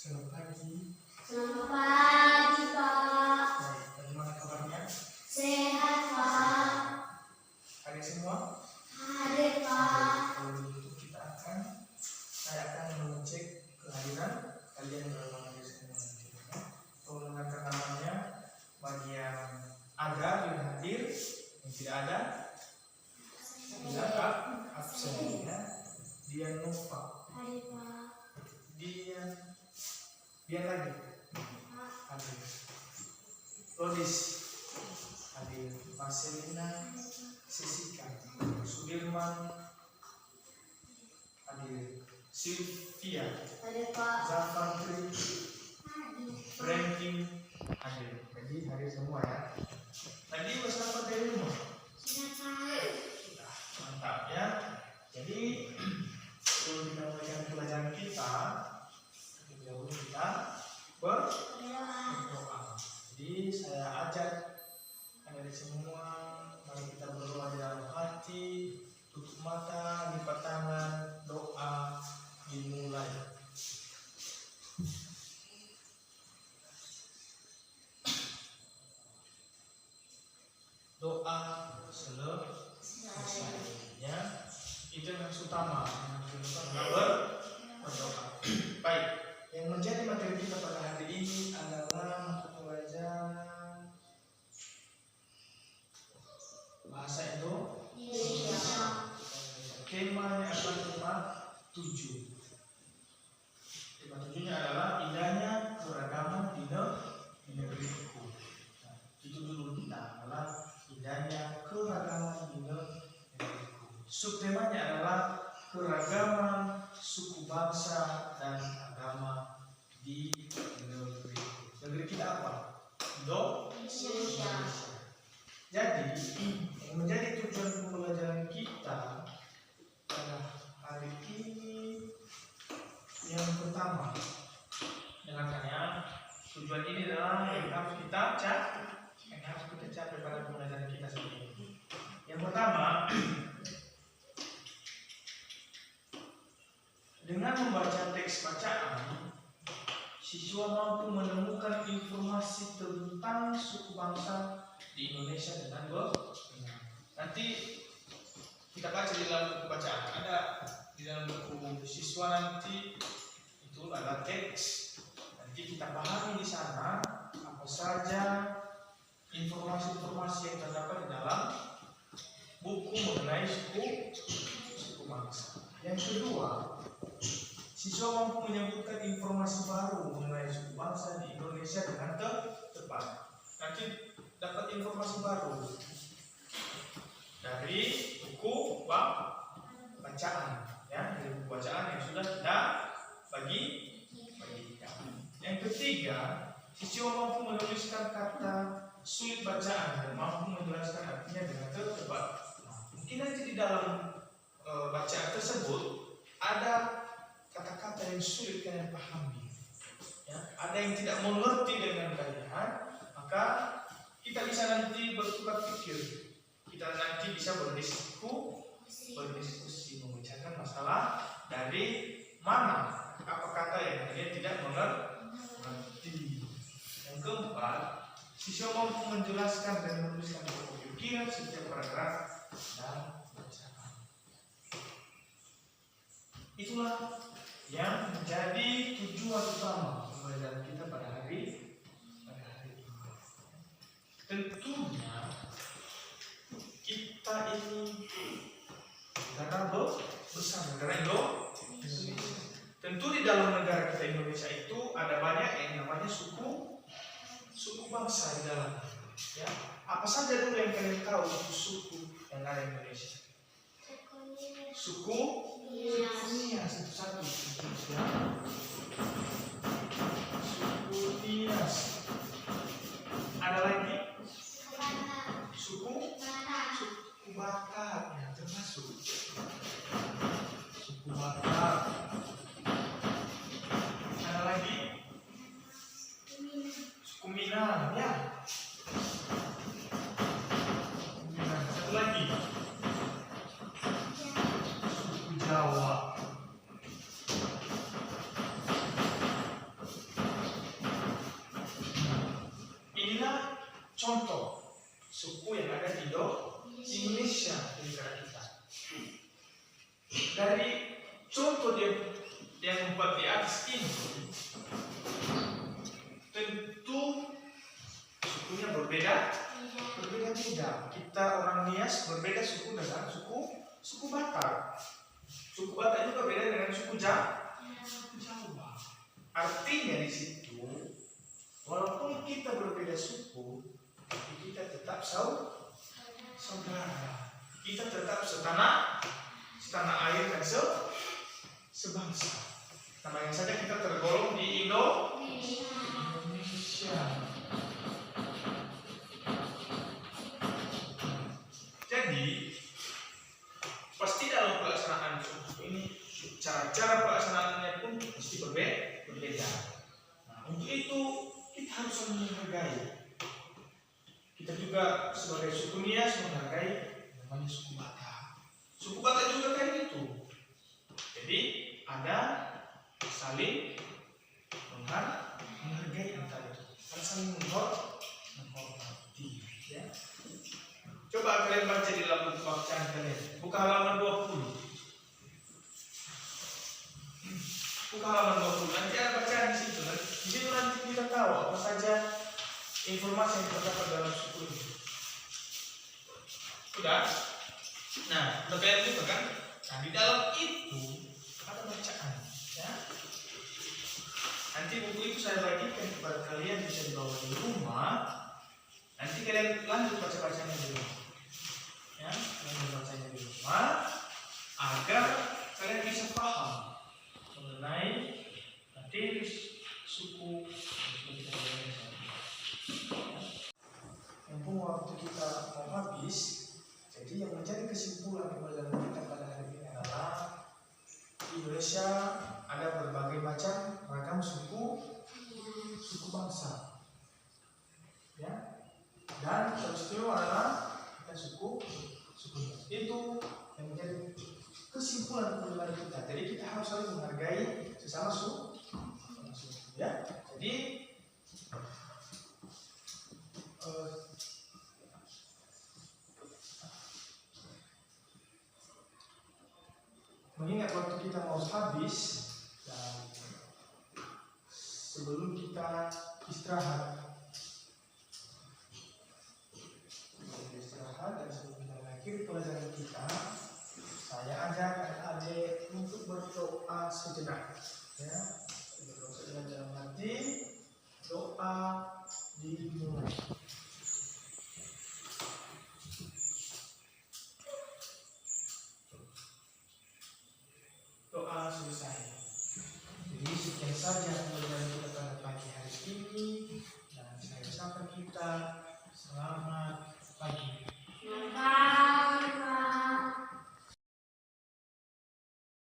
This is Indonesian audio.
Selamat pagi. Selamat pagi, Pak. Baik, bagaimana kabarnya? Sehat, Pak. Hadir semua? Hadir, Pak. Kalau begitu saya akan mengecek kehadiran kalian dalam hadir semua nanti. Kalau mengatakan namanya, bagi yang ada yang hadir, yang tidak ada, tidak absen ya. Dian Nova. Hadir, Pak. Dian lagi. Hadir. Lodis. Hadir. Marcelina. Sisika. Sudirman. Hadir. Sylvia. Hadir, Pak. Zafantri. Hadir. Frankie. Hadir. Jadi hadir semua ya. Tadi bersama dari rumah. Sudah, Sudah. Mantap ya. Jadi sebelum kita mulai pelajaran kita, terlebih dahulu kita berdoa. Jadi saya ajak Anda semua, mari kita berdoa di dalam hati, tutup mata, lipat tangan, doa dimulai. Doa selesai. Ya, itu yang utama. Yang adalah berdoa. Baik, yang menjadi materi kita pada hari ini adalah mata pelajaran bahasa Indonesia. Temanya adalah tema 7. Tema 7-nya adalah indahnya keragaman di negeriku. Nah, itu dulu kita adalah indahnya keragaman di negeriku. Subtemanya adalah keragaman suku bangsa dan agama di negeri. Negeri kita apa? Indonesia. Jadi yang menjadi tujuan pembelajaran kita pada hari ini yang pertama, dengarkannya. Tujuan ini adalah yang harus kita capai pada pembelajaran kita sendiri. Yang pertama, dengan membaca teks bacaan, siswa mampu menemukan informasi tentang suku bangsa di Indonesia dengan benar. Nanti kita baca di dalam buku bacaan, ada di dalam buku siswa nanti itu adalah teks. Nanti kita pahami di sana apa saja informasi-informasi yang terdapat di dalam buku mengenai suku bangsa. Yang kedua, siswa mampu menyebutkan informasi baru mengenai suku bangsa di Indonesia dengan tepat. Nanti dapat informasi baru dari buku bacaan, ya, dari buku bacaan yang sudah kita bagikan. Yang ketiga, siswa mampu menuliskan kata sulit bacaan dan mampu menjelaskan artinya dengan tepat. Mungkin nanti di dalam bacaan tersebut ada kata-kata yang sulit kalian pahami, ya, ada yang tidak mengerti dengan kalian, maka kita bisa nanti bertukar pikir, kita nanti bisa berdiskusi membicarakan masalah dari mana apa kata yang kalian tidak mengerti. Yang keempat, siswa mampu menjelaskan dan menuliskan pemikiran setiap paragraf dan bacaan. Itulah yang menjadi tujuan utama pembelajaran kita pada hari ini. Tentunya kita ini negara besar, negara Indonesia. Tentu di dalam negara kita Indonesia itu ada banyak yang namanya suku bangsa di dalam. Ya, apa saja dulu yang kalian tahu suku yang ada di Indonesia? Suku Nias itu satu. Suku Nias. Ada lagi? Suku Batak, ya, termasuk suku Batak. Ada lagi? Suku Minang, ya. Minang. Satu lagi? Suku Jawa. yang buat di atas ini tentu sukunya berbeda. Berbeda-beda. Kita orang Nias berbeda suku dengan suku Batak. Suku Batak juga berbeda dengan suku Jawa. Artinya di situ, walaupun kita berbeda suku, tapi kita tetap saudara. Kita tetap setanah air dan sebangsa. Namanya saja kita tergolong di Indonesia. Jadi pasti dalam pelaksanaan suku ini cara pelaksanaannya pun pasti berbeda. Nah, untuk itu kita harus saling menghargai. Kita juga sebagai suku Nias menghargai namanya suku Batak. Suku Batak juga kayak gitu. Jadi ada saling menghargai antara itu. Harus saling menghormati. Ya. Coba kalian baca di dalam buku bacaan kalian. Buka halaman 20. Buka halaman 20. Nanti ada bacaan di situ. Di situ nanti kita tahu apa saja informasi yang terdapat dalam suku ini. Sudah? Nah, udah kalian buka kan? Nah, di dalam itu ada bacaan. Ya. Nanti buku itu saya bagikan kepada kalian, bisa dibawa di rumah. Nanti kalian lanjut baca-bacanya di rumah. Ya, lanjut bacanya di rumah agar kalian bisa paham mengenai materi suku. Mumpung waktu kita mau habis, jadi yang menjadi kesimpulan pembelajaran kita pada hari ini adalah di Indonesia ada berbagai macam ragam suku bangsa, ya. Dan teristimewa adalah kita suku itu yang menjadi kesimpulan pembelajaran kita. Jadi kita harus saling menghargai sesama suku, ya. Jadi mengingat waktu kita mau habis dan sebelum kita istirahat dan sebelum kita mengakhiri pelajaran kita, saya ajak adik-adik untuk berdoa sejenak, ya. Berdoa sejenak dalam hati, doa dimulai. Doa selesai. Jadi sekian saja pembelajaran kita pada pagi hari ini, dan saya ucapkan kita selamat pagi.